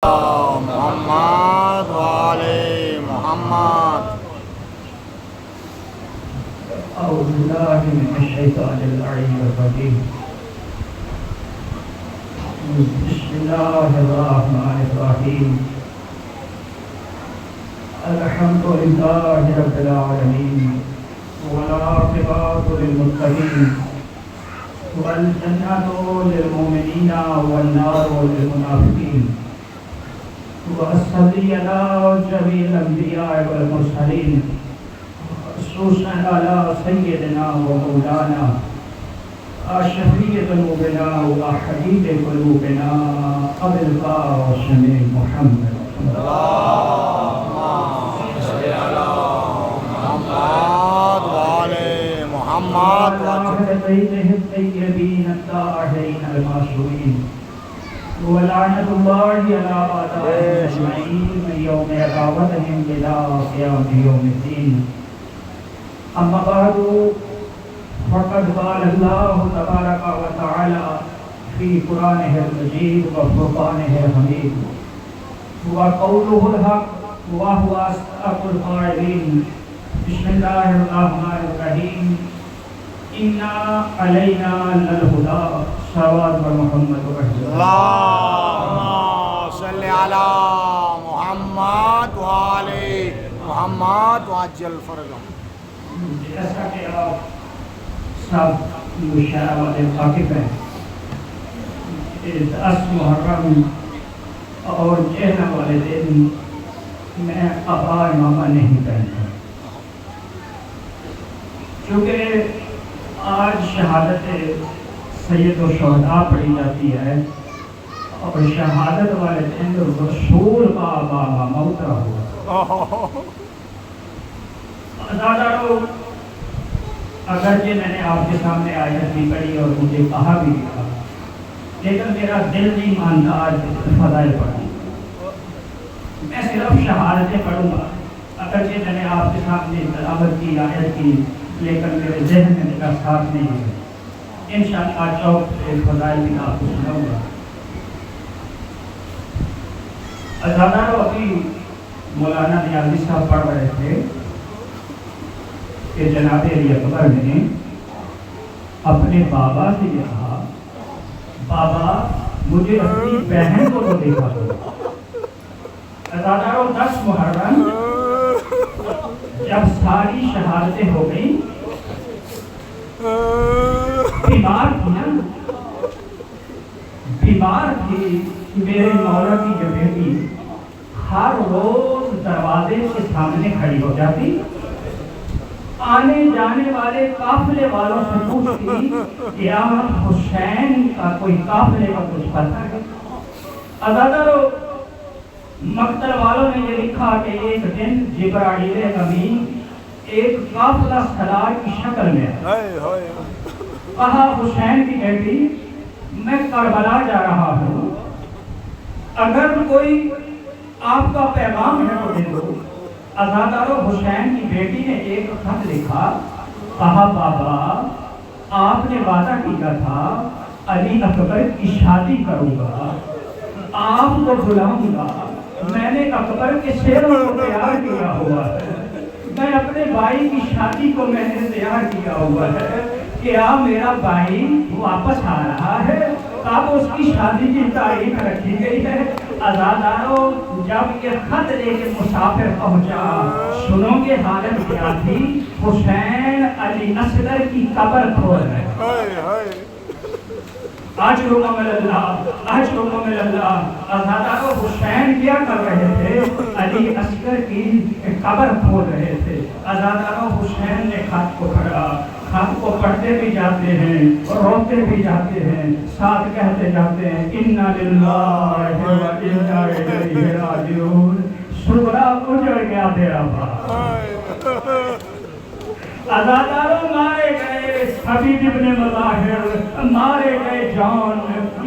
محمد وعلى محمد. أعوذ بالله من الشيطان اللعين الرجيم. بسم الله الرحمن الرحيم. الحمد لله رب العالمين والعاقبة للمتقين والجنة للمؤمنين والنار للمنافقين. وأصلي على جميع الأنبياء والمرسلين خصوصا على سيدنا ومولانا شفيع ذنوبنا وحبيب قلوبنا أبي القاسم محمد. اللهم صل على محمد وعلى محمد وعلى بيته الطيبين الطاهرين المعصومين. ولعنة الله على أعدائهم أجمعين من يوم عداوتهم إلى قيام يوم الدين. أما بعد فقد قال الله تبارك وتعالى في قرآنه المجيد وفرقانه الحميد وقوله الحق وهو أصدق القائلين. بسم الله الرحمن الرحيم. إنا علينا للهدى صلوات محمد رسول الله. اللهم صل على محمد وعلى محمد وعجل فرجهم. جیسا کہ آپ سب مشاہدہ والے واقف ہیں، 10 محرم اور جہنم والے دن میں عبا امامہ نہیں پہنتا، چونکہ آج شہادت سید الشہداء پڑھی جاتی ہے اور شہادت والے دن رسول کا عبا امامہ اترا ہوا. عزادارو، اگرچہ میں نے آپ کے سامنے آیت بھی پڑھی اور مجھے کہا بھی تھا، لیکن میرا دل نہیں مانتا آج فضائل پڑھنے. میں صرف شہادتیں پڑھوں گا، اگرچہ میں نے آپ کے سامنے تلاوت کی آیت کی، لیکن میرے ذہن میں میرا ساتھ نہیں ہے. انشاءاللہ چوک سے فضائل بھی آپ کو سناؤں گا. عزادارو، ابھی مولانا نیازی صاحب پڑھ رہے تھے کہ جناب علی اکبر نے اپنے بابا سے یہ کہا، بابا مجھے اپنی بہن کو تو دیکھا دو. عزادارو، 10 محرم جب ساری شہادتیں ہو گئی، بیمار تھی نا، بیمار تھی. میرے مولا کی یہ بیٹی ہر روز دروازے کے سامنے کھڑی ہو جاتی، آنے جانے والے قافلے والوں سے پوچھتی کہ آپ حسین کا کوئی قافلے کا کچھ پتہ ہے؟ عزادارو، مقتل والوں نے یہ لکھا کہ ایک دن جبرائیل امین ایک قافلہ سالار کی شکل میں کہا، حسین کی بیٹی میں کربلا جا رہا ہوں، اگر کوئی آپ کا پیغام ہے تو دے دو. عزادارو، حسین کی بیٹی نے ایک خط لکھا، کہا بابا آپ نے وعدہ کیا تھا علی اکبر کی شادی کروں گا، آپ کو بلاؤں گا. میں نے اکبر کے شیروں کو تیار کیا ہوا ہے، میں اپنے بھائی کی شادی کو میں نے تیار کیا ہوا ہے کہ آپ میرا بھائی واپس آ رہا ہے. اب اس کی شادی کی تاریخ رکھی گئی ہے. عزادارو، جب یہ خط لے کے مسافر پہنچا، سنو گے حالت کیا تھی؟ حسین علی اصغر کی قبر کھول رہے. اجرکم اللہ، اجرکم اللہ. عزادارو، حسین کیا کر رہے تھے؟ علی اصغر کی قبر کھول رہے تھے. عزادارو، حسین نے خط کو پڑھا، خط کو پڑھتے بھی جاتے ہیں اور روتے بھی جاتے ہیں، ساتھ کہتے جاتے ہیں انا للہ و انا الیہ راجعون. سورہ اجڑ گیا تیرا باپ. عزاداروں، مارے گئے حبیب ابن مظاہر، مارے گئے جان،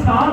7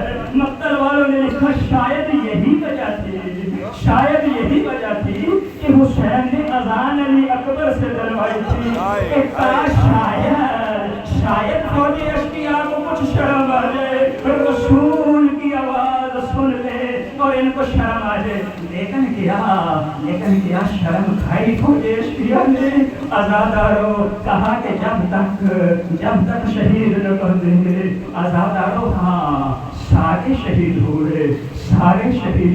ہے مقتل والوں نے لکھا شاید یہی وجہ تھی، شاید یہی وجہ تھی کہ حسین نے اذان علی اکبر سے دلوائی تھی کہ کاش شاید فوجی اشقیاء کو کچھ شرم آ جائے، رسول کی آواز سن لے اور ان کو شرم آ جائے، لیکن کیا شرم کھائی فوجی اشقیاء نے؟ عزادارو کہا کہ جب تک شہید نہ کر دیں گے عزادارو، ہاں سارے شہید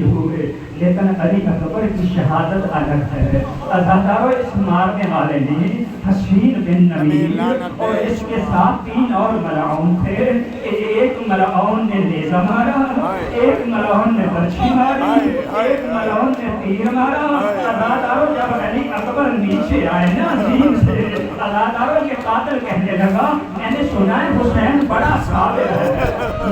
ہوئے لیکن علی اکبر کی شہادت الگ ہے۔ عزادارو اس مارنے والے نے حسین بن نبیل اور اس کے ساتھ 3 اور ملعون تھے، ایک ملعون نے نیزہ مارا، ایک ملعون نے برچھی ماری، ایک ملعون نے تیر مارا۔ عزادارو جب علی اکبر نیچے آئے نا زین سے، عزادارو یہ قاتل کہنے لگا میں نے سنا ہے حسین بڑا صابر ہے،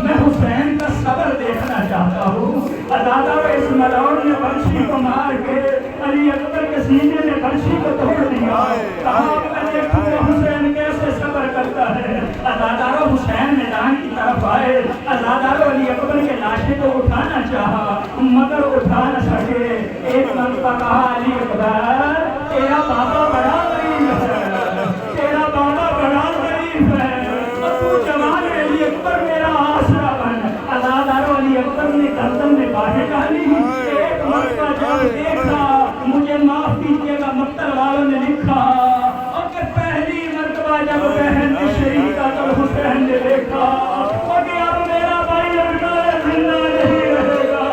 میں حسین کا صبر دیکھنا چاہتا ہوں۔ عزادارو اس ملعون نے برچھی کو مار کے علی اکبر کے سینے میں برچھی کو توڑ دیا، کہا میں دیکھوں حسین کیسے صبر کرتا ہے۔ عزادارو حسین میدان کی طرف آئے، عزادارو علی اکبر کے لاشے کو اٹھانا چاہا مگر اٹھا نہ سکے۔ ایک مرتبہ کہا علی اکبر تیرا بابا بڑا غریب ہے، تیرا بابا بڑا غریب ہے، اور تو جوان ہے علی اکبر میرا آسرا بن۔ عزادارو علی اکبر نے گردن میں باہیں ڈالی، ایک مرتبہ جب دیکھا مجھے معاف کیجیے گا مقتل والوں نے لکھا اور کہ پہلی مرتبہ جب بہن شہید کا حسین نے دیکھا اور کہ اب میرا بھائی لڑکا زندہ نہیں رہے گا،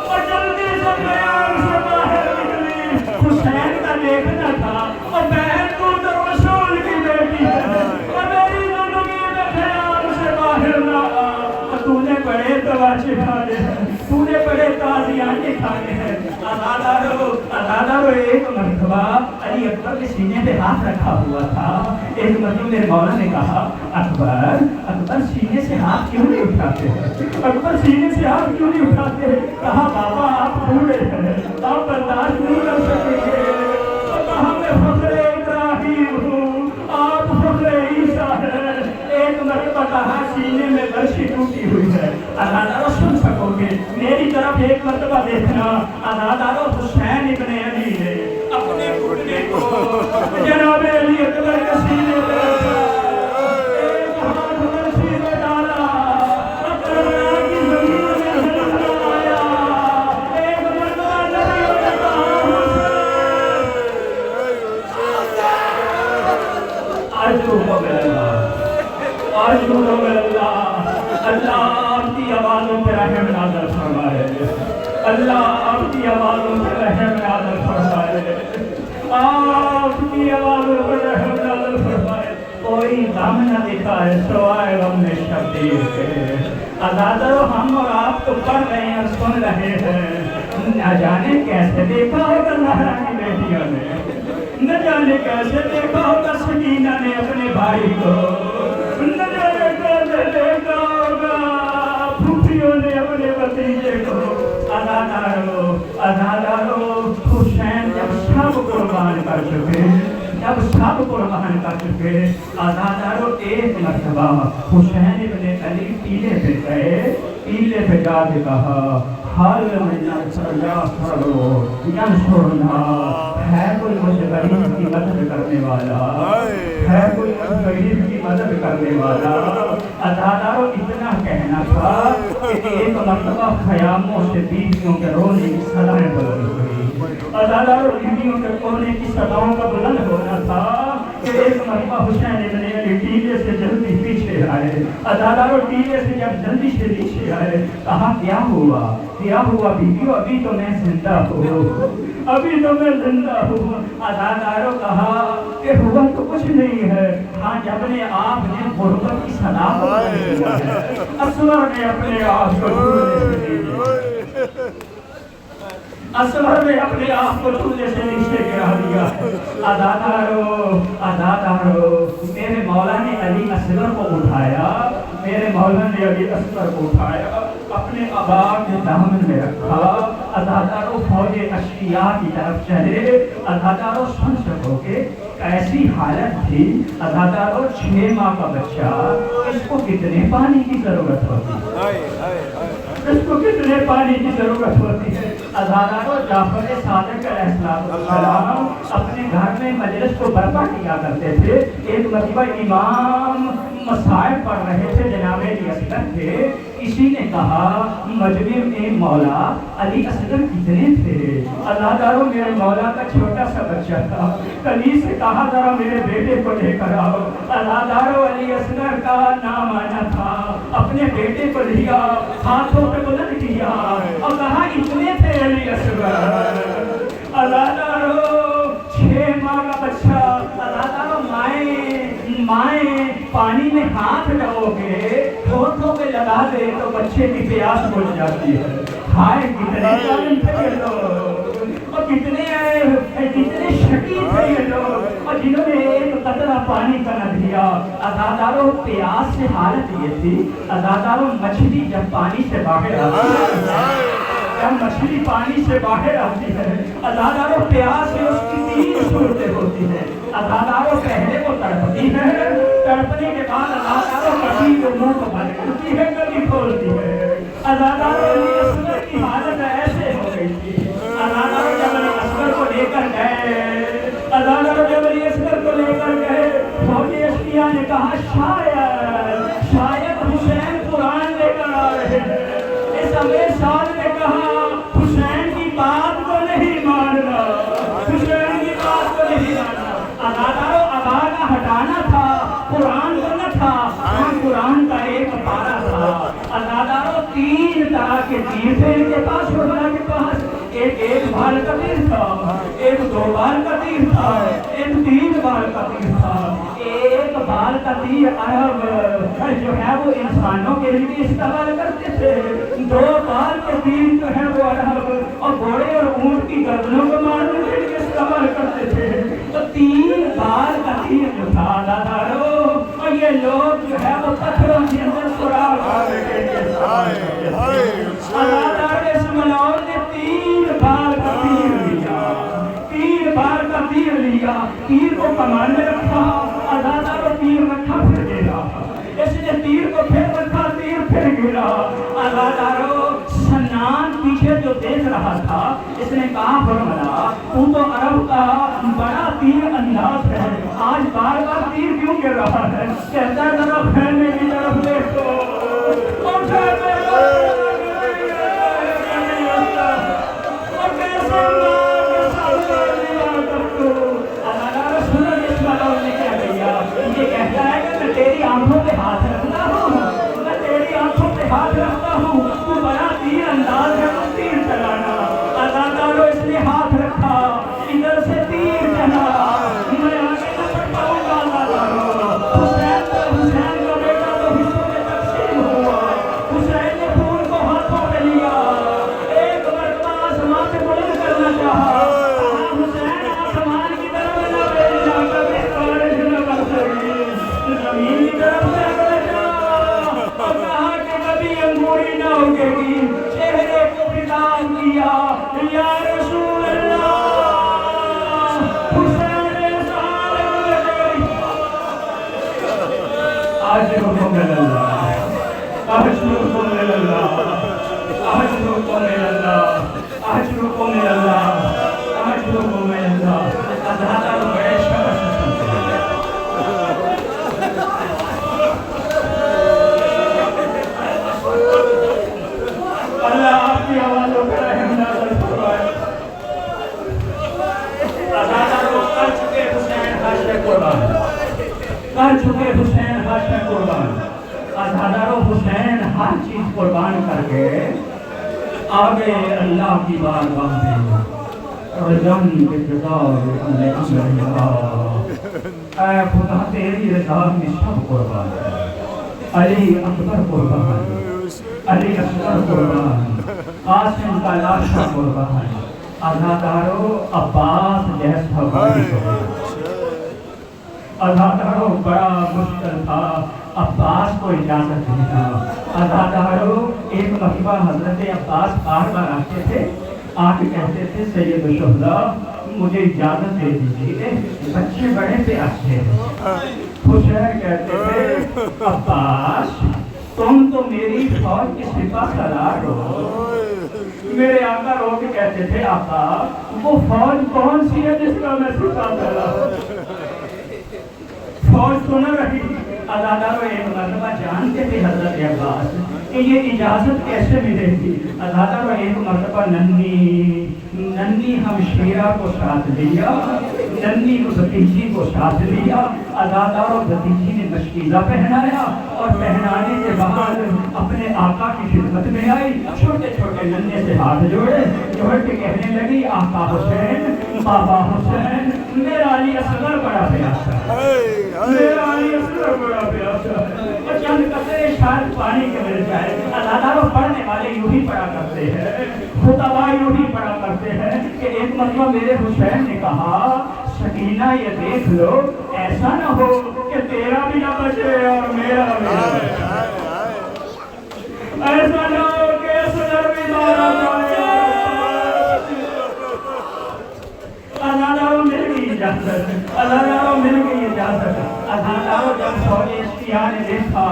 اور جلدی سے خیام سے باہر نکلی۔ حسین کا دیکھنا تھا اور بہن تو رسول کی بیٹی ہے اور میری زندگی میں خیام سے باہر نہ آ، اور تو نے بڑے تواچے کھانے ہیں، تو نے بڑے تازیانے کھانے ہیں۔ عزادارو ایک مرتبہ علی اکبر کے سینے پہ ہاتھ رکھا ہوا تھا، ایک مرتبہ میرے مولا نے کہا اکبر سینے سے ہاتھ کیوں نہیں اٹھاتے ہیں، اکبر سینے سے ہاتھ کیوں نہیں اٹھاتے ہیں؟ کہا بابا آپ بوڑھے ہیں، آپ برداشت نہیں کر سکیں گے، اور کہا میں فخر ابراہیم ہوں، آپ فخر عیسیٰ ہیں۔ ایک مرتبہ کہا سینے میں برچھی ٹوٹی ہوئی ہے، عزادارو سن سکو گے میری طرف ایک مرتبہ دیکھنا۔ عزادارو حسین ابن علی نے اپنے گھٹنے کو جناب علی اکبر کے سینے پہ رکھا، ایک ہاتھ برچھی میں ڈالا اور کربلا کی زمین میں زلزلہ آیا، ایک مرتبہ نبی نے کہا اللہ آپ کی آوازوں پہ رحم نازل فرمائے، اللہ آپ کی آوازوں پہ رحم نازل فرمائے، آپ کی آوازوں پہ رحم نازل فرمائے۔ کوئی غم نہ دکھائے سوائے غم شبیر کے۔ عزادارو ہم اور آپ تو پڑھ رہے ہیں اور سن رہے ہیں، نہ جانے کیسے دیکھا ہوگا زہرا کی بیٹیوں نے، نہ جانے کیسے دیکھا ہوگا سکینہ نے اپنے بھائی کو، نہ جانے کیسے دیکھا ہوگا پھوپھیوں نے اپنے بھتیجے کو۔ عزادارو حسین جب سب قربان کر چکے، جب سب قربان کر چکے، عزادارو ایک مرتبہ حسین ابن علی ٹیلے پہ گئے، ٹیلے پہ جا کے کہا حال میں ہے کوئی مجھے غریب کی مدد کرنے والا، ہے کوئی غریب کی مدد کرنے والا۔ عزادارو اتنا کہنا تھا کہ ایک مرتبہ خیاموں سے بیویوں کے رونے کی صدائیں بلند ہوئی، عزادارو بیویوں کے رونے کی صداؤں کا بلند ہونا تھا کہ ایک مرتبہ حسین ابن علی ٹیلے سے جلدی پیچھے آئے، عزادارو ٹیلے سے جب جلدی سے پیچھے آئے، کہا کیا ہوا بیویو؟ ابھی تو میں زندہ ہوں، ابھی تو میں زندہ ہوں۔ عزادارو کہا کہ ہوا تو کچھ نہیں ہے، ہاں جب نے آپ نے غربت کی صدا کو دیا ہے، اصغر نے اپنے آپ کو ڈھونڈنے سے دیا، اصغر نے اپنے آپ کو ڈھونڈنے سے نیچے گرا دیا۔ عزادارو میرے مولا نے علی اصغر کو اٹھایا، میرے مولا نے علی اصغر کو اٹھایا، اپنے ابا کے دامن میں رکھا۔ عزادارو فوج اشقیاء کی طرف چلے۔ عزادارو سن سکو گے ایسی حالت تھی ادادارو 6 ماہ کا بچہ، اس کو کتنے پانی کی ضرورت ہوتی ہے، اس کو کتنے پانی کی ضرورت ہوتی ہے۔ ادادارو جعفر صادق علیہ السلام اپنے گھر میں مجلس کو برپا کیا کرتے تھے۔ ایک مرتبہ امام مسائل پڑھ رہے تھے، جناب علی اصغر تھے، کسی نے کہا مجمع میں مولا علی اصغر کتنے تھے؟ اللہ دارو میرے مولا کا چھوٹا سا بچہ تھا، کلی سے کہا ذرا میرے بیٹے کو لے کر آؤ۔ اللہ دارو علی اصغر کا نام آنا تھا، اپنے بیٹے کو لیا، ہاتھوں پہ بلند کیا اور کہا اتنے تھے علی اصغر۔ اللہ دارو 6 ماہ کا بچہ، اللہ دارو مائیں پانی میں ہاتھ ڈبو کے ہونٹوں پہ لگا دے تو بچے کی پیاس بجھ جاتی ہے۔ ہائے کتنے ظالم تھے یہ لوگ، اور کتنے شقی تھے یہ لوگ، اور جنہوں نے ایک قطرہ پانی کا نہ دیا۔ ادادارو پیاس سے حالت یہ تھی، ادادارو مچھلی جب پانی سے باہر آتی ہے، جب مچھلی پانی سے باہر آتی ہے، ادادارو پیاس سے اس کی 3 صورتیں ہوتی ہیں۔ ادادارو پہلے وہ تڑپتی ہے، تڑپنے کے بعد ادادارو کبھی جو منہ کو بند کرتی ہے، کبھی کھولتی ہے۔ ادادارو علی اصغر کی حالت ایسے ہو گئی تھی، ادادارو جب علی اصغر کو لے کر گئے، ادادارو جب علی اصغر کو لے کر گئے، فوجی اشقیاء نے کہا شاید حسین قرآن لے کر آ رہے ہیں۔ اس امیر صاحب نے کہا حسین کی بات کو نہیں ماننا، حسین کی بات کو نہیں ماننا۔ ادادارو ابانا ہٹانا تھا، قرآن کو نہ تھا، ہاں قرآن کا ایک پارہ تھا۔ ادادارو 3 طرح کے تیر تھے ان کے پاس، حرملا کے پاس، ایک بار کا تیر تھا، ایک 2 بار کا تیر تھا، ایک 3 بار کا تیر تھا۔ ایک بار کا تیر عرب جو ہے وہ انسانوں کے لیے استعمال کرتے تھے، 2 بار کے تیر جو ہے وہ عرب اور گھوڑے اور اونٹ کی گردنوں کو مارنے کے لیے استعمال کرتے تھے۔ تو 3 بار کا تیر جو تھا ادادارو، اور یہ لوگ جو ہے وہ پتھروں کے اندر سراغ کرنے کے لیے ادادارو اس ملعون نے 3 بار کا تیر لیا، 3 بار کا تیر لیا، تیر کو کمان میں رکھا، ادادارو تیر رکھا پھر گرا، اس نے تیر کو پھر رکھا، تیر پھر گرا۔ ادادارو سنان پیچھے جو دیکھ رہا تھا، اس نے کہا فرمایا تو عرب کا بڑا تیر انداز ہے، آج بار بار تیر کیوں گر رہا ہے؟ کہتا ہے ذرا پھیلنے کی طرف دیکھو، اور پھیلنے تیری آنکھوں پہ ہاتھ رکھتا ہوں، میں تیری آنکھوں پہ ہاتھ رکھتا ہوں، تو بڑا تیر انداز ہے تو تیر چلانا۔ ادادارو اس نے ہاتھ رکھا، ادھر سے تیر چلا، میں آگے نہ بڑھ پاؤں گا ادادارو۔ حسین کا بیٹا تو حصوں میں تقسیم ہوا، حسین نے خون کو ہاتھوں پہ لیا، ایک مرتبہ آسمان سے بلند کرنا چاہا، حسین آسمان کی طرف نہ بھیجنا، کبھی بارش نہ برسے، زمین کی طرف سے بھیجا، اور کہا کہ کبھی انگوری نہ اگے گی، چہرے کو خطاب کیا یا رسول اللہ حسین صالح اجرکم اللہ، اجرکم اللہ، اجرکم اللہ، اجرکم اللہ، اجرکم اللہ۔ ادادارو بڑے شبر سے سنتے ہیں، اللہ آپ کی آوازوں پہ رحم نازل فرمائے۔ ادادارو کر چکے حسین حاشر قربان، کر چکے حسین حاشر قربان۔ ادادارو حسین ہر چیز قربان کر کے آگے اللہ کی بارگاہ میں رجم کے رضا اے خدا تیری رضا میں سب قربان ہے، علی اکبر قربان، علی اصغر قربان، قاسم کا لاشا قربان، ادادارو عباس جیسا بھائی قربان۔ ادادارو بڑا مشکل تھا، عباس کو اجازت دینا۔ ادادارو ایک مرتبہ حضرت عباس بار بار آتے تھے، آ کے کہتے تھے سید الشہداء مجھے اجازت دے دیجیے، بچے بڑے پیاسے ہیں۔ حسین کہتے تھے عباس تم تو میری فوج کی سپاہ سالار ہو۔ میرے آقا رو کے کہتے تھے آقا وہ فوج کون سی ہے جس کا میں سپاہ سالار؟ فوج تو نہ رہی۔ عزادارو ایک مرتبہ جانتے تھے حضرت عباس کہ یہ اجازت کیسے ملے گی۔ عزادارو ایک مرتبہ ننھی ہمشیرہ کو ساتھ لیا، ننھی بھتیجی کو ساتھ لیا۔ عزادارو بھتیجی نے مشکیزہ پہنایا اور پہنانے کے بعد اپنے آقا کی خدمت میں آئی، چھوٹے چھوٹے ننھے سے ہاتھ جوڑ کے کہنے لگی آقا حسین، بابا حسین، میرا علی اصغر بڑا پیاسا ہے، میرا علی اصغر بڑا پیاسا ہے، اور چند قطرے شاید پانی کے مل جائے۔ عزادارو پڑھنے والے یوں ہی پڑھا کرتے ہیں، خطبہ یوں ہی پڑھا کرتے ہیں کہ ایک مرتبہ میرے حسین نے کہا سکینہ یہ دیکھ لو ایسا نہ ہو کہ تیرا بھی نہ بچے اور میرا بھی نہ بچے، ایسا نہ ہو کہ اصغر بھی مارا جائے۔ عزادارو مل گئی اجازت، عزادارو مل گئی اجازت۔ عزادارو جب فوج اشتیاء نے دیکھا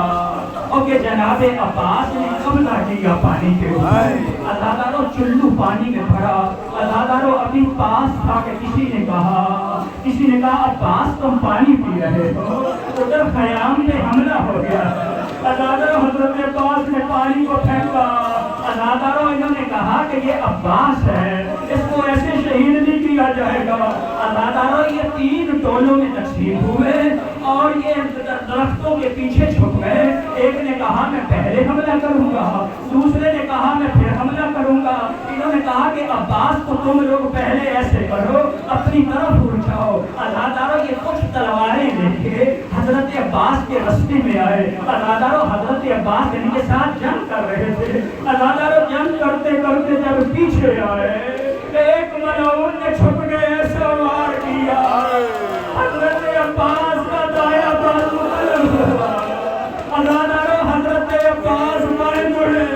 کہ جناب عباس نے قبضہ کیا پانی کے اوپر، عزادارو چلو پانی میں بھرا۔ عزادارو ابھی پاس تھا کہ کسی نے کہا عباس تم پانی پی رہے ہو، ادھر خیام پہ حملہ ہو گیا۔ عزادارو حضرت عباس نے پانی کو پھینکا۔ عزادارو انہوں نے کہا کہ یہ عباس ہے، اس کو ایسے شہید نہیں کیا جائے گا۔ عزادارو یہ 3 ٹولوں میں تقسیم ہوئے اور یہ درختوں کے پیچھے چھپ گئے۔ ایک نے کہا میں پہلے حملہ کروں گا، دوسرے نے کہا میں پھر حملہ کروں گا۔ انہوں نے کہا کہ عباس کو تم لوگ پہلے ایسے کرو، اپنی طرف اٹھاؤ۔ عزادارو یہ کچھ تلواریں لے کے حضرت عباس کے رستے میں آئے۔ عزادارو حضرت عباس ان کے ساتھ جنگ کر رہے تھے۔ عزادارو جنگ کرتے کرتے جب پیچھے آئے ایک ملعون نے چھپ کے ایسا وار کیا، حضرت عباس کا دایاں بازو قلم ہوا۔ عزادارو حضرت عباس مر مڑے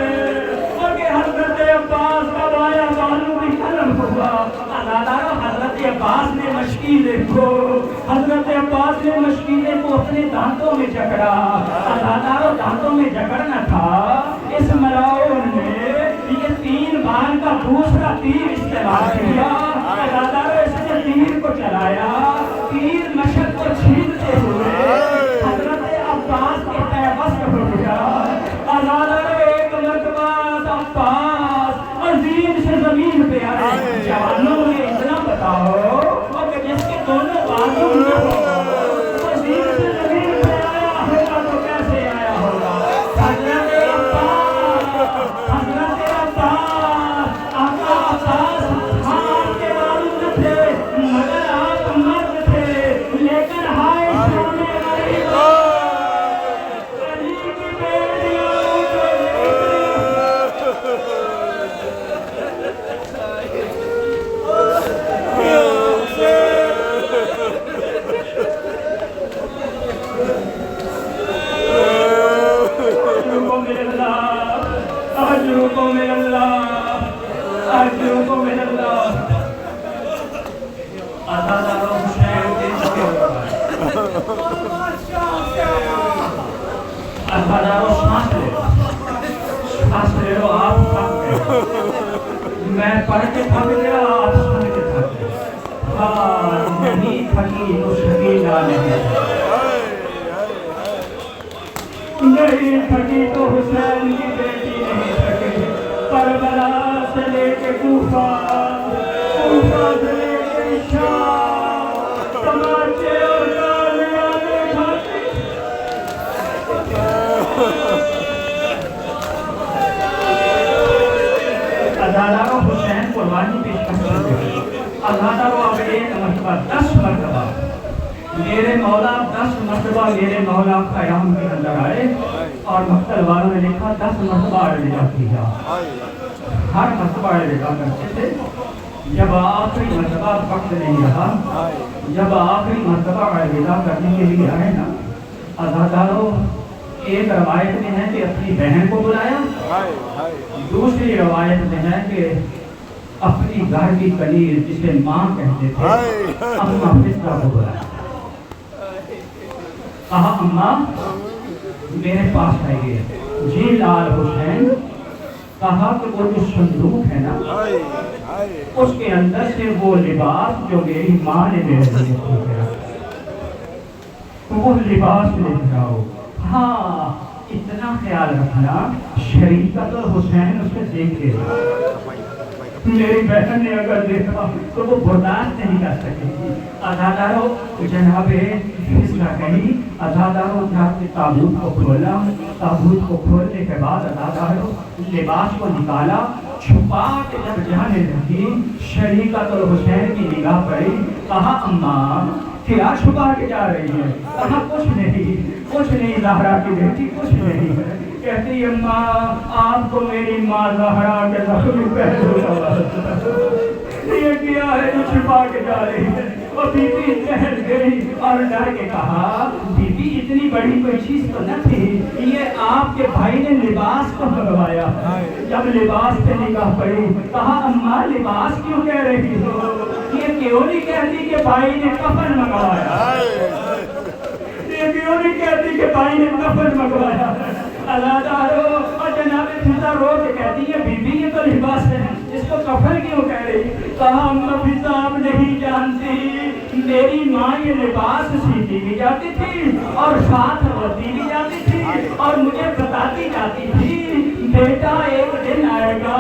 اور کہ حضرت عباس کا دایاں بازو بھی قلم ہوا۔ عزادارو حضرت عباس نے مشکیلے کو اپنے دانتوں میں جکڑا۔ عزادارو دانتوں میں جکڑنا تھا، اس ملعون نے یہ 3 بار کا دوسرا تیر استعمال کیا۔ عزادارو اس نے تیر کو چلایا، تیر مشق کو چھینتے ہوئے حضرت عباس کے پیوست ہو گیا۔ عزادارو ایک مرتبہ عباس عظیم سے زمین پہ آئے۔ جوانوں نے اتنا بتاؤ کہ جس کے دونوں بازو نہ ہو، عظیم سے زمین پہ آیا ہوگا تو کیسے آیا ہوگا؟ حضرت عباس آقا عباس ہاتھ کے بازو نہ تھے مگر آپ مرد تھے، لیکن ہائے سامنے والی علی کی بیٹیوں عزادارو حسین کے عزادارو سانس لے لو، آپ تھک گئے، میں پڑھ کے تھک گیا، آپ سن کے تھک گئے۔ ہاں نہیں تھکی تو سکینہ نہیں تھکی تو حسین کی بیٹی نہیں تھکی۔ کربلا سے لے کے کوفہ سے لے کے شام، تماچے اور گالیاں کھاتی۔ عزادارو حسین قربانی پیش کرتے ہیں۔ عزادارو اب ایک مرتبہ 10 مرتبہ میرے مولا 10 مرتبہ میرے مولا قیام کے اندر آئے اور مقتل والوں نے لکھا 10 مرتبہ الوداع کیا۔ ہر مرتبہ الوداع کرتے تھے۔ جب آخری مرتبہ وقت نہیں رہا، جب آخری مرتبہ الوداع کرنے کے لیے آئے نا، عزادارو ایک روایت میں ہے کہ اپنی بہن کو بلایا، دوسری روایت میں ہے کہ اپنی گھر کی کنیر جسے ماں کہتے تھے اماں فضہ کو بلایا، کہا اماں میرے پاس آئیے، جی لال حسین، کہا کہ وہ جو صندوق ہے نا اس کے اندر سے وہ لباس جو میری ماں نے میرے لیے بھیجا وہ لباس لے جاؤ، ہاں اتنا خیال رکھنا شریعت الحسین اسے دیکھے، میری بہن نے اگر دیکھا تو وہ برداشت نہیں کر سکے گی۔ عزادارو جناب فضہ کہیں، عزادارو جناب کے تابوت کو کھولا، تابوت کو کھولنے کے بعد عزادارو لباس کو نکالا، چھپا کے جب جانے لگی شریعت الحسین کی نگاہ پڑی، کہا اماں کیا چھپا کے جا رہی ہے؟ کہا کچھ نہیں زہرا کی بیٹی، کچھ نہیں ہے۔ کہتی اماں آپ کو میری ماں زہرا کے زخمی پہلو یہ کیا ہے جو چھپا کے جا رہی ہے؟ وہ بی بی ٹہل گئی اور ڈر کے کہا بی بی اتنی بڑی کوئی چیز تو نہ تھی، یہ آپ کے بھائی نے لباس کو منگوایا۔ جب لباس پہ نگاہ پڑی کہا اماں لباس کیوں کہہ رہی ہو؟ یہ کیوں نہیں کہتی کہ بھائی نے کفن منگوایا؟ یہ کیوں نہیں کہتی کہ بھائی نے کفن منگوایا؟ عزادارو اور جناب فضہ رو کے کہتی ہے بی بی یہ تو لباس ہے، اس کو کفن کیوں کہہ رہی؟ کہا اماں فضہ آپ نہیں جانتی، میری ماں یہ لباس سیتی بھی جاتی تھی اور ساتھ روتی بھی جاتی تھی اور مجھے بتاتی جاتی تھی بیٹا ایک دن آئے گا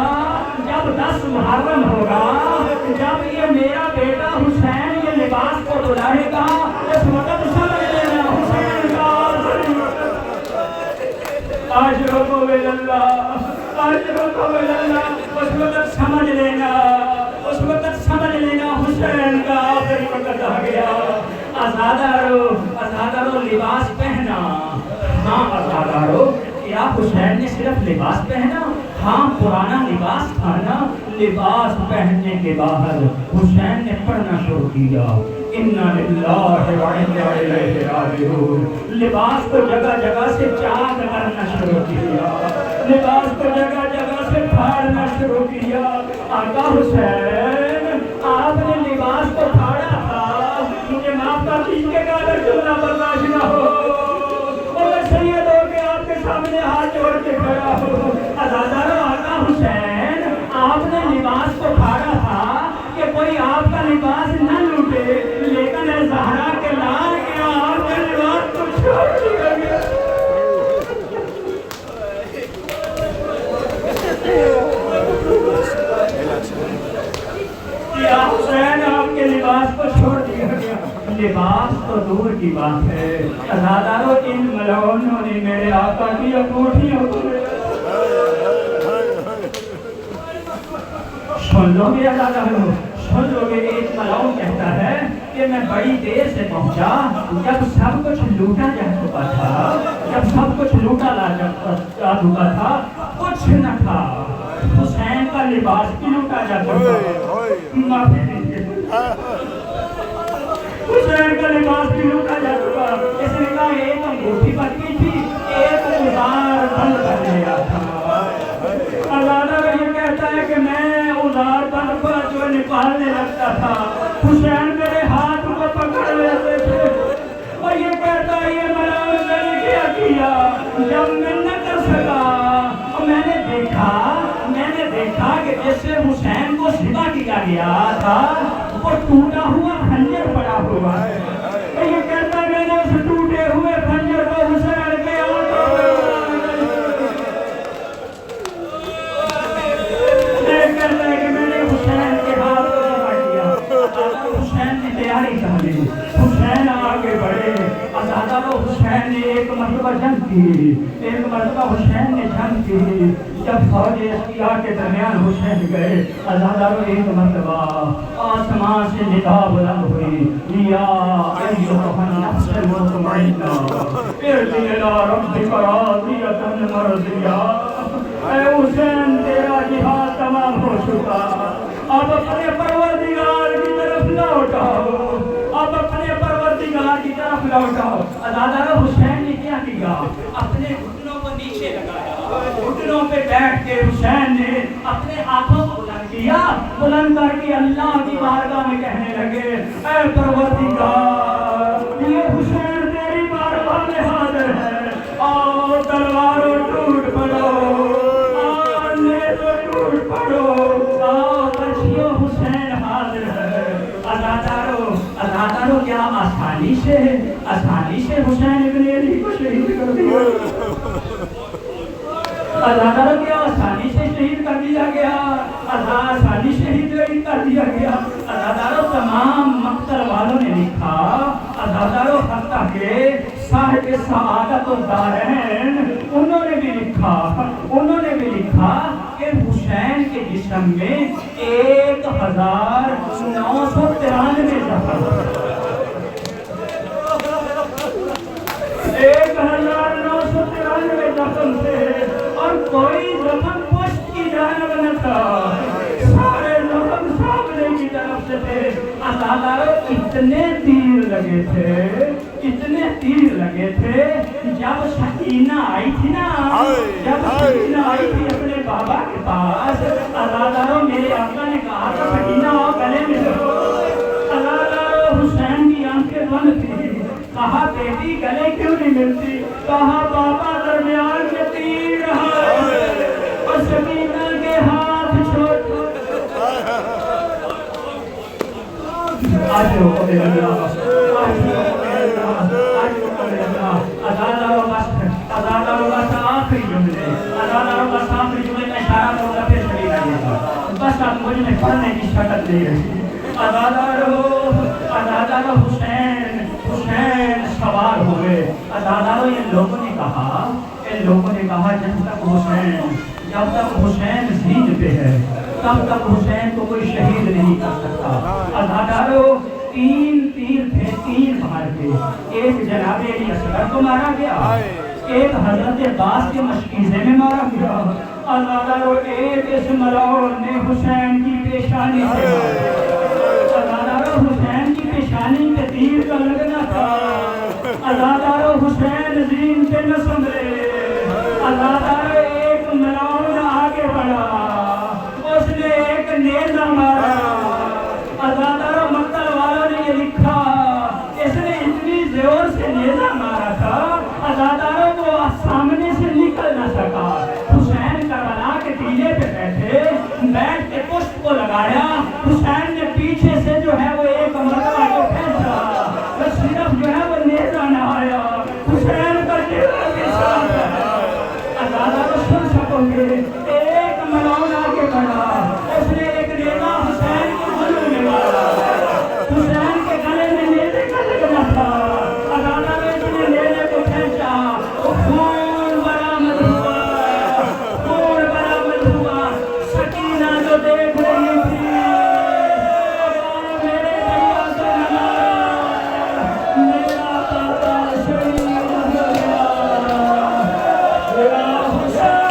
جب 10 محرم ہوگا، جب یہ میرا بیٹا حسین یہ لباس کو بلائے گا، اس وقت سمجھ لینا حسین کا آجرکم اللہ، آجرکم اللہ، اس وقت سمجھ لینا، اس وقت سمجھ لینا حسین کا آخری وقت آ گیا۔ عزادارو لباس پہنا، ہاں عزادارو کیا حسین نے صرف لباس پہنا؟ ہاں پرانا لباس تھا نا، لباس پہننے کے بعد حسین نے پڑھنا شروع کیا اِنَّا لِلَّهِ وَإِنَّا إِلَيْهِ رَاجِعُونَ، لباس کو جگہ جگہ سے چاک کرنا شروع کیا، لباس کو جگہ جگہ سے پھاڑنا شروع کیا۔ آقا حسین آپ نے لباس کو پھاڑا تھا، مجھے معاف کر دیجیے گا اگر جملہ برداشت نہ ہو، اور میں سید ہو کے آپ کے سامنے ہاتھ جوڑ کے کھڑا ہوں۔ عزادارو آقا حسین آپ نے لباس کو پھاڑا تھا کہ کوئی آپ کا لباس نہ لوٹے، لیکن زہرا کے لال کیا آپ کا لباس کو چھوڑ دیا گیا؟ کیا حسین آپ کے لباس کو چھوڑ دیا گیا؟ لباس تو دور کی بات ہے، عزادارو ان ملعونوں نے میرے آقا کی انگوٹھیوں کو سن لو گے عزادارو، سن لو گے۔ ایک ملعون کہتا ہے کہ میں بڑی دیر سے پہنچا جب سب کچھ لوٹا جا چکا تھا، جب سب کچھ لوٹا جا چکا تھا، کچھ نہ تھا، حسین کا لباس بھی لوٹا جا چکا، حسین کا لباس بھی لوٹا جا چکا۔ اس نے کہا ایک انگوٹھی بچ گئی تھی، ایک ازار بند کر لیا تھا۔ عزادارو یہ کہتا ہے کہ میں ازار بند پر جو نکالنے لگتا تھا، حسین میرے ہاتھ کو پکڑ لیتے تھے، اور یہ کہتا ہے یہ ملعون میں نے کیا جب میں نہ کر سکا، میں نے دیکھا کہ جیسے حسین کو ذبح کیا گیا تھا وہ ٹوٹا ہوا خنجر پڑا ہوا ہے، یہ کہتا ہے میں نے اس ٹوٹے ہوئے خنجر کو حسین کے آنکھوں میں کہتا ہے کہ میں نے حسین کے ہاتھ کو ذبح کیا۔ حسین نے تیاری کر لی، حسین آگے بڑھے۔ عزادارو حسین نے ایک مرتبہ جنگ کی، ایک مرتبہ حسین نے جنگ کی، جب فوج اشقیاء کے درمیان حسین گئے۔ عزادارو ایک مرتبہ آسمان سے ندا بلند ہوئی، یا ایھا النفس المطمئنہ ارجعی الی ربک راضیۃ مرضیہ، اے حسین تیرا جہاد تمام ہو چکا، اب اپنے پروردگار کی طرف لوٹاؤ، اب اپنے پروردگار کی طرف لوٹاؤ۔ عزادارو حسین نے کیا کیا؟ اپنے گھٹنوں کو نیچے لگایا، گھٹنوں پہ بیٹھ کے حسین نے اپنے ہاتھوں کو بلند کیا، بلند کر کے اللہ کی بارگاہ میں کہنے لگے اے پروردگار یہ حسین تیری بارگاہ میں حاضر ہے اور تلواروں ٹوٹ پڑو اور نیزوں ٹوٹ پڑو اور بچیوں حسین حاضر ہے عزادارو کیا آسانی سے حسین ابن علی کو شہید کر دیا عزادارو کیا آسانی سے شہید کر دیا گیا آسانی سے شہید کر دیا گیا عزادارو تمام مقتل والوں نے لکھا عزادارو حتیٰ کہ صاحب سعادت الدارین انہوں نے بھی لکھا کہ حسین کے جسم میں 1993 زخم 1993 زخم تھے اور کوئی زخم پشت کی جانب نہ تھا سارے زخم سامنے کی طرف سے تھے عزادارو اتنے تیر لگے تھے جب سکینہ آئی تھی اپنے بابا کے پاس عزادارو میرے آقا نے کہا تھا سکینہ آؤ گلے میں لگو عزادارو حسین کی آنکھیں بند تھی کہا بیٹی گلے کیوں نہیں ملتی کہا بابا درمیان میں تیر رہا ہے اور سکینہ کے ہاتھ چھوٹ آج روکو میرے اللہ عزادارو بس آخری جملے میں اشارہ کروں گا پھر چلی جائے گا بس آپ مجھے پڑھنے کی شکل دے رہی عزادارو حسین سوار ہوئے عزادارو ان لوگوں نے کہا جب تک حسین زند پہ ہے تب تک حسین کو کوئی شہید نہیں کر سکتا عزادارو 3 تیر تھے 3 باہر کے ایک جناب علی اصغر کو مارا گیا ایک حضرت عباس کے مشکیزے میں مارا گیا عزادارو ایک اس ملعون نے حسین کی پیشانی سے عزادارو حسین کی پیشانی پہ تیر کا لگنا تھا عزادارو حسین زین پہ نہ سنبھلے عزادارو ایک ملعون آگے بڑھا اس نے ایک نیزہ مارا عزادارو مقتل والوں نے یہ لکھا اس نے اتنی زور سے نیزہ مارا تھا عزادارو وہ سامنے سے نکل نہ سکا حسین کربلا کے ٹیلے پہ بیٹھ کے پشت کو لگایا حسین نے پیچھے سے جو ہے وہ ایک مرتبہ کو پھینسا بس صرف جو ہے وہ نیزہ نہ آیا حسین کا چہرہ کے ساتھ ہے عزادارو سن سکو گے ایک ملعون آگے بڑھا اس نے ایک نیزہ حسین کی گلے میں مارا حسین کے گلے میں نیزے کا لگنا تھا عزادارو اس نے نیزے کو پھینچا خون برآمد ہوا سکینہ جو دیکھ رہی تھی میرے بھیا سے میرا پاپا شہید ہو گیا میرا حسین